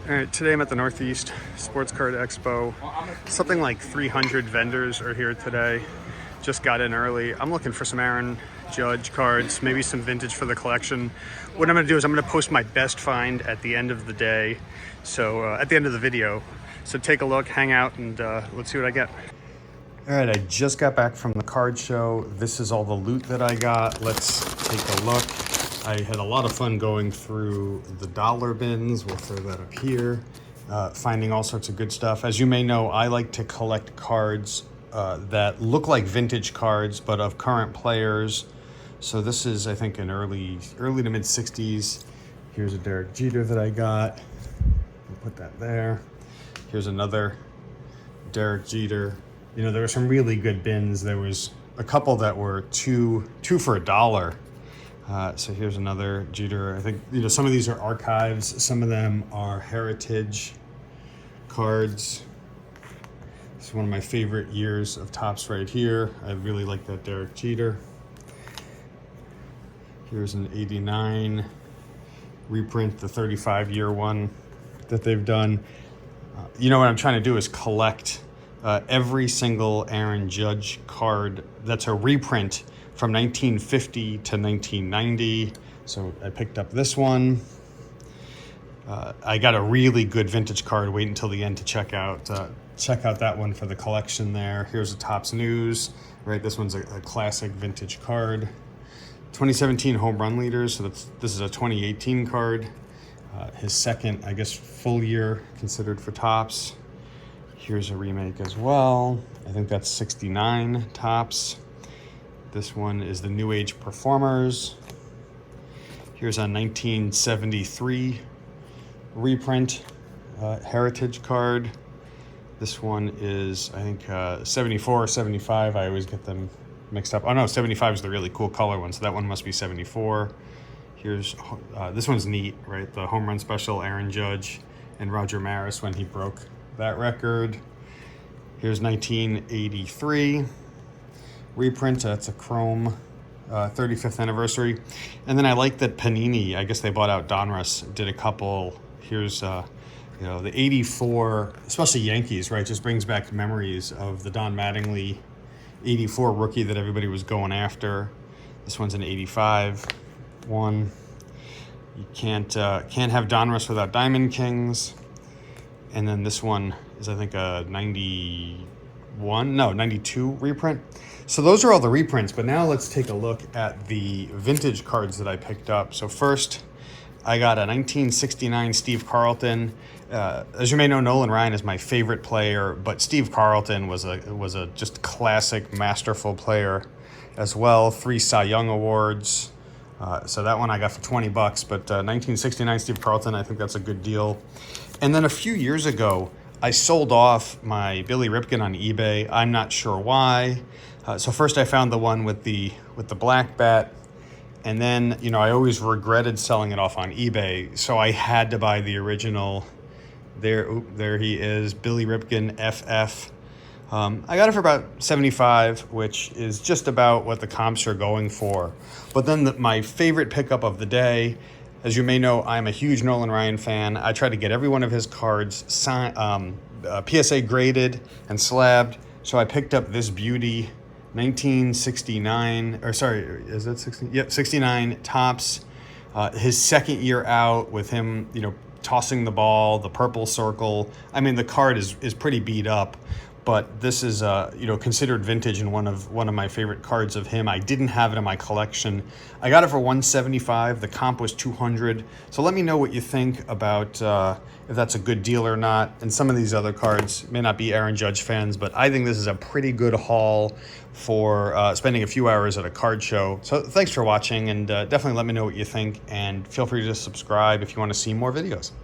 All right, today I'm at the Northeast Sports Card Expo. Something like 300 vendors are here today. Just got in early. I'm looking for some Aaron Judge cards, maybe some vintage for the collection. What I'm gonna do is I'm gonna post my best find at the end of the day. So at the end of the video. So take a look, hang out, and let's see what I get. All right, I just got back from the card show. This is all the loot that I got. Let's take a look. I had a lot of fun going through the dollar bins. We'll throw that up here. Finding all sorts of good stuff. As you may know, I like to collect cards that look like vintage cards, but of current players. So this is, I think, an early to mid 60s. Here's a Derek Jeter that I got. We'll put that there. Here's another Derek Jeter. You know, there were some really good bins. There was a couple that were two for $1. So here's another Jeter. I think, you know, some of these are archives. Some of them are heritage cards. This is one of my favorite years of Topps right here. I really like that Derek Jeter. Here's an 89 reprint, the 35-year one that they've done. You know, what I'm trying to do is collect every single Aaron Judge card that's a reprint from 1950 to 1990. So I picked up this one. I got a really good vintage card. Wait until the end to check out that one for the collection there. Here's a Topps News, right? This one's a classic vintage card. 2017 home run leaders. So this is a 2018 card. His second, I guess, full year considered for Topps. Here's a remake as well. I think that's 69 Topps. This one is the New Age Performers. Here's a 1973 reprint heritage card. This one is, I think, 74 or 75. I always get them mixed up. Oh no, 75 is the really cool color one, so that one must be 74. Here's, this one's neat, right? The home run special, Aaron Judge and Roger Maris when he broke that record. Here's 1983. Reprint, that's a Chrome 35th anniversary. And then I like that Panini, I guess they bought out Donruss, did a couple. Here's you know, the 84, especially Yankees, right? Just brings back memories of the Don Mattingly 84 rookie that everybody was going after. This one's an 85 one. You can't have Donruss without Diamond Kings. And then this one is, I think, a 92 reprint. So those are all the reprints, but now let's take a look at the vintage cards that I picked up. So first, I got a 1969 Steve Carlton. As you may know, Nolan Ryan is my favorite player, but Steve Carlton was a just classic, masterful player as well. 3 Cy Young awards. So that one I got for $20, but 1969 Steve Carlton, I think that's a good deal. And then a few years ago, I sold off my Billy Ripken on eBay. I'm not sure why. So first I found the one with the black bat, and then, you know, I always regretted selling it off on eBay, so I had to buy the original. There he is, Billy Ripken FF. I got it for about 75, which is just about what the comps are going for. But then my favorite pickup of the day, as you may know, I'm a huge Nolan Ryan fan. I try to get every one of his cards PSA graded and slabbed. So I picked up this beauty, 1969, or sorry, is that 60? Yep, 69 Topps. His second year out with him, you know, tossing the ball, the purple circle. I mean, the card is pretty beat up, but this is you know, considered vintage and one of my favorite cards of him. I didn't have it in my collection. I got it for $175. The comp was $200. So let me know what you think about if that's a good deal or not. And some of these other cards may not be Aaron Judge fans, but I think this is a pretty good haul for spending a few hours at a card show. So thanks for watching, and definitely let me know what you think, and feel free to subscribe if you want to see more videos.